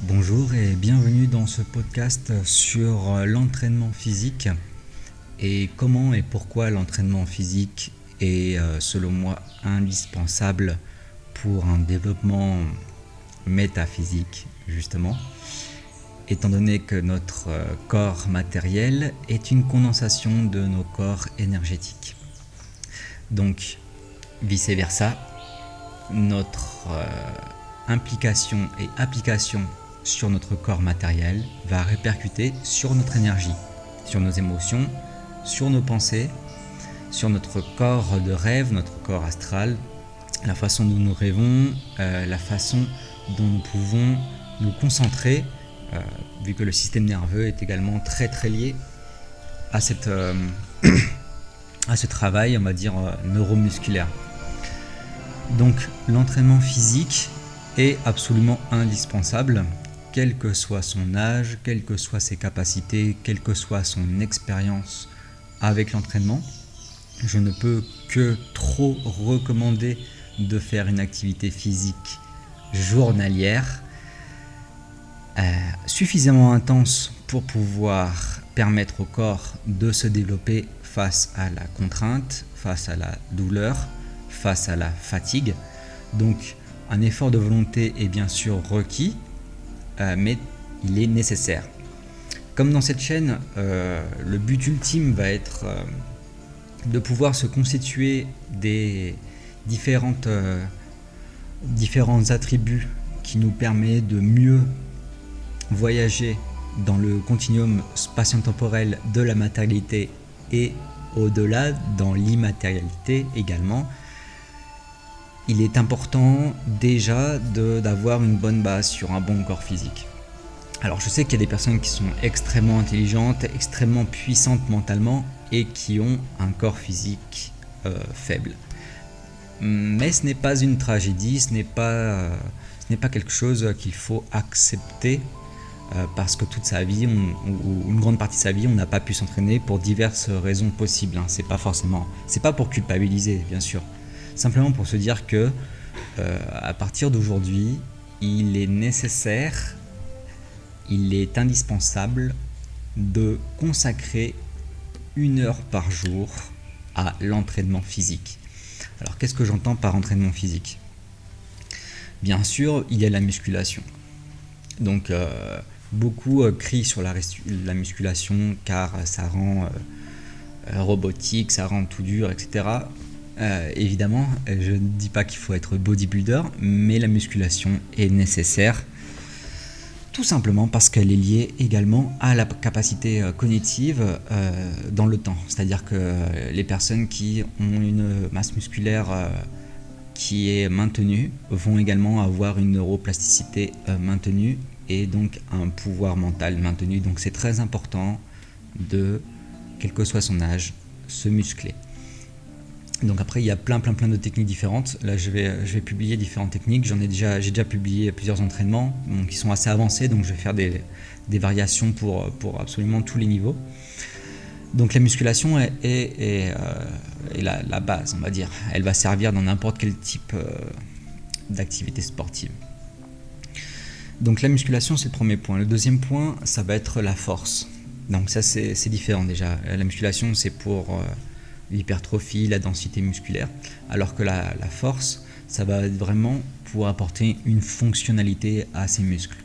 Bonjour et bienvenue dans ce podcast sur l'entraînement physique et comment et pourquoi l'entraînement physique est selon moi indispensable pour un développement métaphysique justement, étant donné que notre corps matériel est une condensation de nos corps énergétiques. Donc vice versa, notre implication et application sur notre corps matériel va répercuter sur notre énergie, sur nos émotions, sur nos pensées, sur notre corps de rêve, notre corps astral, la façon dont nous rêvons, la façon dont nous pouvons nous concentrer, vu que le système nerveux est également très lié à ce travail, on va dire, neuromusculaire. Donc l'entraînement physique est absolument indispensable, quel que soit son âge, quelles que soient ses capacités, quelle que soit son expérience avec l'entraînement. Je ne peux que trop recommander de faire une activité physique journalière, suffisamment intense pour pouvoir permettre au corps de se développer face à la contrainte, face à la douleur, face à la fatigue. Donc un effort de volonté est bien sûr requis, mais il est nécessaire. Comme dans cette chaîne, le but ultime va être de pouvoir se constituer des différents attributs qui nous permettent de mieux voyager dans le continuum spatio-temporel de la matérialité et au-delà dans l'immatérialité également. Il est important déjà d'avoir une bonne base sur un bon corps physique. Alors je sais qu'il y a des personnes qui sont extrêmement intelligentes, extrêmement puissantes mentalement et qui ont un corps physique faible. Mais ce n'est pas une tragédie, ce n'est pas quelque chose qu'il faut accepter parce que toute sa vie, ou une grande partie de sa vie, on n'a pas pu s'entraîner pour diverses raisons possibles. C'est pas pour culpabiliser bien sûr. Simplement pour se dire que à partir d'aujourd'hui, il est nécessaire, il est indispensable de consacrer 1 heure par jour à l'entraînement physique. Alors qu'est-ce que j'entends par entraînement physique ? Bien sûr, il y a la musculation. Donc beaucoup crient sur la musculation car ça rend robotique, ça rend tout dur, etc. Évidemment, je ne dis pas qu'il faut être bodybuilder, mais la musculation est nécessaire tout simplement parce qu'elle est liée également à la capacité cognitive dans le temps. C'est-à-dire que les personnes qui ont une masse musculaire qui est maintenue vont également avoir une neuroplasticité maintenue et donc un pouvoir mental maintenu. Donc c'est très important de, quel que soit son âge, se muscler. Donc après il y a plein de techniques différentes. Là je vais publier différentes techniques. J'ai déjà publié plusieurs entraînements qui sont assez avancés, donc je vais faire des variations pour absolument tous les niveaux. Donc la musculation est la base, on va dire. Elle va servir dans n'importe quel type d'activité sportive. Donc la musculation c'est le premier point. Le deuxième point ça va être la force. Donc ça c'est différent déjà. La musculation c'est pour l'hypertrophie, la densité musculaire, alors que la force, ça va être vraiment pour apporter une fonctionnalité à ces muscles.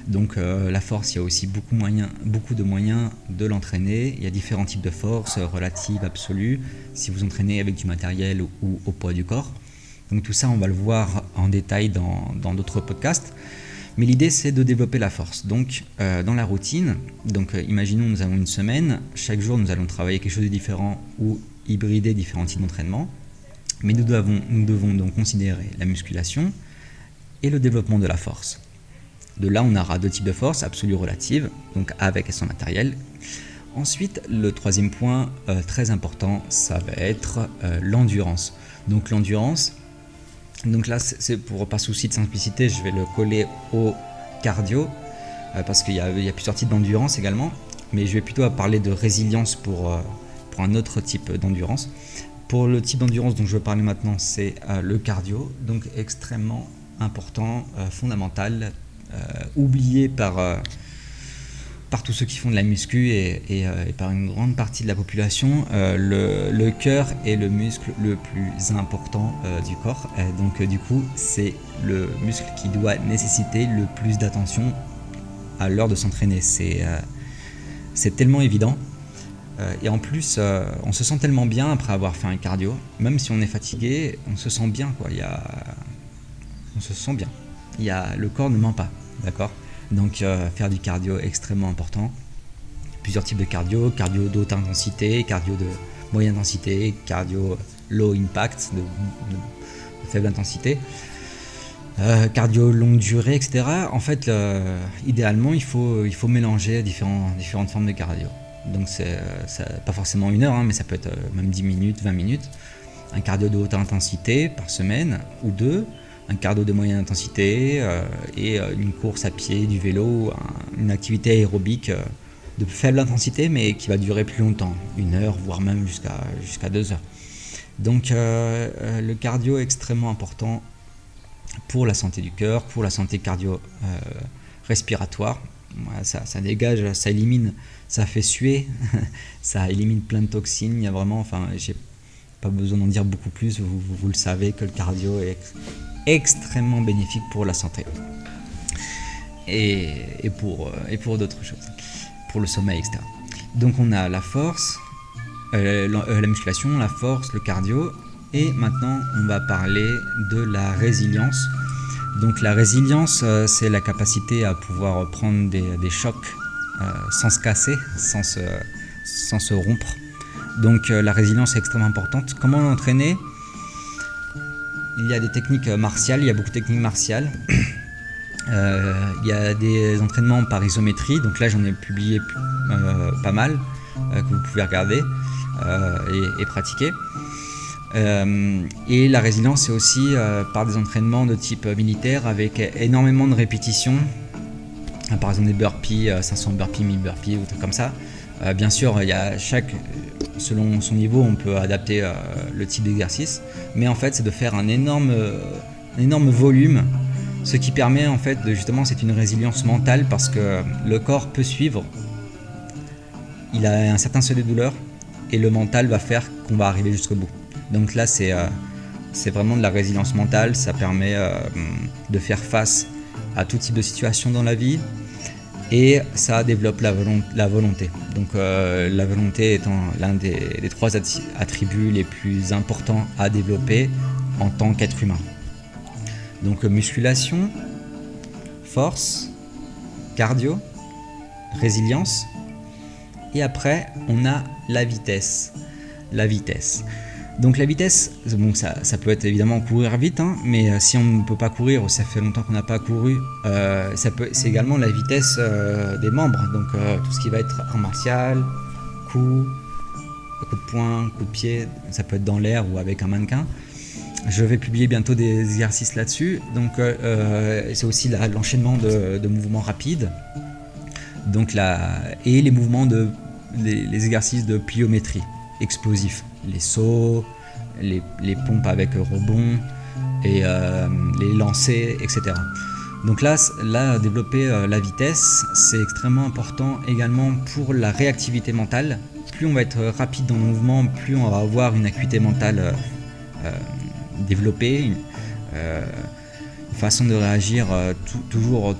Donc la force, il y a aussi beaucoup de moyens de l'entraîner. Il y a différents types de force, relative, absolue, si vous entraînez avec du matériel ou au poids du corps. Donc tout ça, on va le voir en détail dans d'autres podcasts. Mais l'idée, c'est de développer la force. Donc, dans la routine, imaginons nous avons une semaine, chaque jour nous allons travailler quelque chose de différent ou hybrider différents types d'entraînement, mais nous devons donc considérer la musculation et le développement de la force. De là, on aura 2 types de force, absolue, relative, donc avec et sans matériel. Ensuite, le troisième point très important, ça va être l'endurance. Donc l'endurance, donc là, c'est par souci de simplicité, je vais le coller au cardio, parce qu'il y a plusieurs types d'endurance également, mais je vais plutôt parler de résilience pour un autre type d'endurance. Pour le type d'endurance dont je veux parler maintenant, c'est le cardio, donc extrêmement important, fondamental, oublié par tous ceux qui font de la muscu et par une grande partie de la population. Le cœur est le muscle le plus important du corps. Donc du coup, c'est le muscle qui doit nécessiter le plus d'attention à l'heure de s'entraîner. C'est tellement évident. Et en plus, on se sent tellement bien après avoir fait un cardio. Même si on est fatigué, on se sent bien, quoi. On se sent bien. Le corps ne ment pas, d'accord ? Donc faire du cardio est extrêmement important. Plusieurs types de cardio d'haute intensité, cardio de moyenne intensité, cardio low impact, de faible intensité, cardio longue durée, etc. En fait, idéalement, il faut mélanger différentes formes de cardio. Donc c'est pas forcément 1 heure, mais ça peut être même 10 minutes, 20 minutes. Un cardio de haute intensité par semaine ou 2, un cardio de moyenne intensité et une course à pied, du vélo, une activité aérobique de faible intensité mais qui va durer plus longtemps, 1 heure, voire même jusqu'à 2 heures. Donc le cardio est extrêmement important pour la santé du cœur, pour la santé cardio-respiratoire. Ça dégage, ça élimine, ça fait suer, ça élimine plein de toxines. Il y a vraiment, j'ai pas besoin d'en dire beaucoup plus, vous le savez que le cardio est extrêmement bénéfique pour la santé et pour d'autres choses, pour le sommeil, etc. Donc on a la force, la musculation, la force, le cardio, et maintenant on va parler de la résilience. Donc la résilience, c'est la capacité à pouvoir prendre des chocs sans se casser, sans se rompre. Donc la résilience est extrêmement importante. Comment l'entraîner ? Il y a des techniques martiales, il y a beaucoup de techniques martiales. Il y a des entraînements par isométrie, donc là j'en ai publié pas mal, que vous pouvez regarder et pratiquer. Et la résilience, c'est aussi par des entraînements de type militaire avec énormément de répétitions. Par exemple des burpees, 500 burpees, 1000 burpees ou trucs comme ça. Bien sûr, il y a selon son niveau, on peut adapter le type d'exercice, mais en fait, c'est de faire un énorme volume, ce qui permet en fait justement, c'est une résilience mentale parce que le corps peut suivre. Il a un certain seuil de douleur et le mental va faire qu'on va arriver jusqu'au bout. Donc là, c'est vraiment de la résilience mentale. Ça permet de faire face à tout type de situation dans la vie. Et ça développe la volonté. Donc la volonté étant l'un des 3 attributs les plus importants à développer en tant qu'être humain. Donc musculation, force, cardio, résilience. Et après, on a la vitesse. Donc la vitesse, bon, ça peut être évidemment courir vite, mais si on ne peut pas courir ou ça fait longtemps qu'on n'a pas couru, c'est également la vitesse des membres. Donc tout ce qui va être art martial, coup de poing, coup de pied, ça peut être dans l'air ou avec un mannequin. Je vais publier bientôt des exercices là-dessus. Donc c'est aussi l'enchaînement de mouvements rapides. Donc et les mouvements les exercices de pliométrie explosifs. Les sauts, les pompes avec rebond et les lancers, etc. Donc là développer la vitesse, c'est extrêmement important également pour la réactivité mentale. Plus on va être rapide dans le mouvement, plus on va avoir une acuité mentale développée, une façon de réagir toujours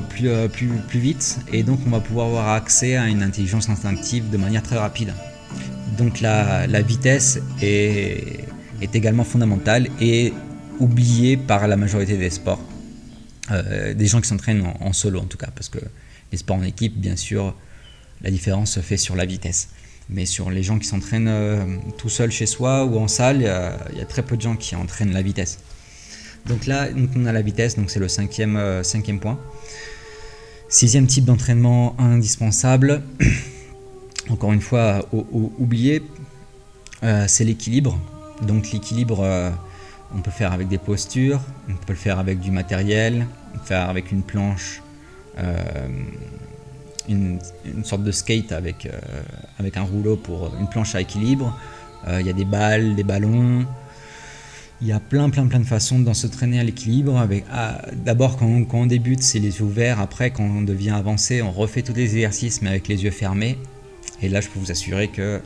plus vite, et donc on va pouvoir avoir accès à une intelligence instinctive de manière très rapide. Donc la vitesse est également fondamentale et oubliée par la majorité des sports, des gens qui s'entraînent en solo en tout cas, parce que les sports en équipe, bien sûr, la différence se fait sur la vitesse. Mais sur les gens qui s'entraînent tout seul chez soi ou en salle, il y a très peu de gens qui entraînent la vitesse. Donc là, on a la vitesse, donc c'est le cinquième point. 6e type d'entraînement indispensable. Encore une fois, oublié, c'est l'équilibre. Donc l'équilibre, on peut faire avec des postures, on peut le faire avec du matériel, on peut le faire avec une planche, une sorte de skate avec un rouleau pour une planche à équilibre. Il y a des balles, des ballons, Il y a plein de façons de s'entraîner à l'équilibre. D'abord, quand on débute, c'est les yeux ouverts. Après, quand on devient avancé, on refait tous les exercices, mais avec les yeux fermés. Et là, je peux vous assurer que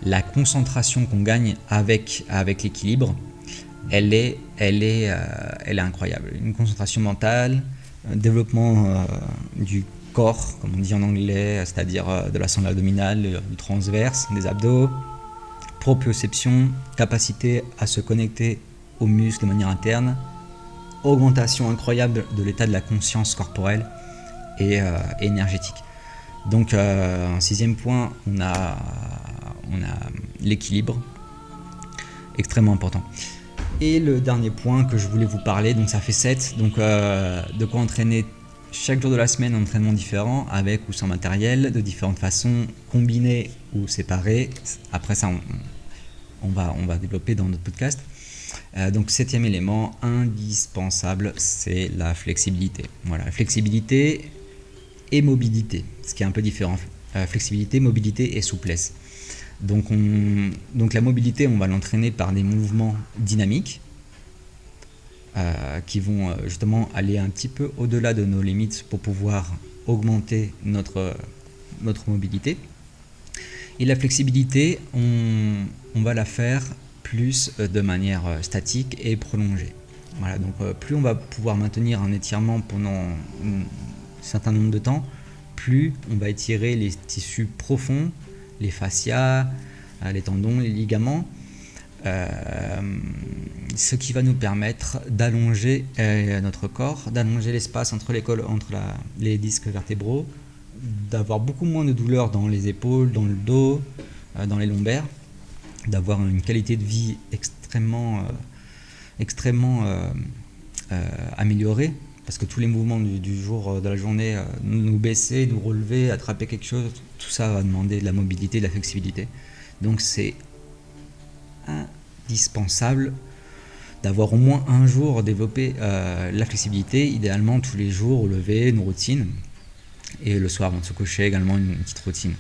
la concentration qu'on gagne avec l'équilibre, elle est incroyable. Une concentration mentale, un développement du corps, comme on dit en anglais, c'est-à-dire de la sangle abdominale, du transverse, des abdos, proprioception, capacité à se connecter aux muscles de manière interne, augmentation incroyable de l'état de la conscience corporelle et énergétique. Donc en 6e point, on a l'équilibre, extrêmement important. Et le dernier point que je voulais vous parler, donc ça fait 7, donc de quoi entraîner chaque jour de la semaine, un entraînement différent, avec ou sans matériel, de différentes façons, combinées ou séparées. Après ça, on va développer dans notre podcast. Donc 7e élément indispensable, c'est la flexibilité. Voilà, flexibilité et mobilité, ce qui est un peu différent. Flexibilité, mobilité et souplesse. Donc la mobilité, on va l'entraîner par des mouvements dynamiques qui vont justement aller un petit peu au-delà de nos limites pour pouvoir augmenter notre mobilité. Et la flexibilité, on va la faire plus de manière statique et prolongée. Voilà, donc plus on va pouvoir maintenir un étirement pendant un certain nombre de temps, plus on va étirer les tissus profonds, les fascias, les tendons, les ligaments, ce qui va nous permettre d'allonger notre corps, d'allonger l'espace entre les disques vertébraux, d'avoir beaucoup moins de douleur dans les épaules, dans le dos, dans les lombaires, d'avoir une qualité de vie extrêmement améliorée, parce que tous les mouvements du jour, de la journée, nous baisser, nous relever, attraper quelque chose, tout ça va demander de la mobilité, de la flexibilité. Donc c'est indispensable d'avoir au moins un jour développé la flexibilité, idéalement tous les jours au lever, une routine, et le soir avant de se coucher également une petite routine.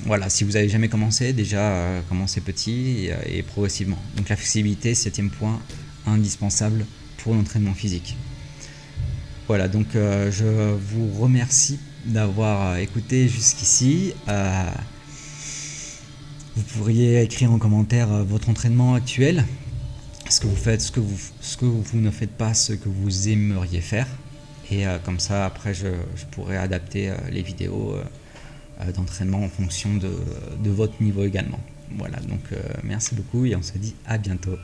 Voilà, si vous n'avez jamais commencé, déjà commencez petit et progressivement. Donc la flexibilité, 7e point, indispensable pour l'entraînement physique. Voilà, donc je vous remercie d'avoir écouté jusqu'ici. Vous pourriez écrire en commentaire votre entraînement actuel, ce que vous faites, ce que vous ne faites pas, ce que vous aimeriez faire. Et comme ça, après, je pourrais adapter les vidéos d'entraînement en fonction de votre niveau également. Voilà, donc merci beaucoup et on se dit à bientôt.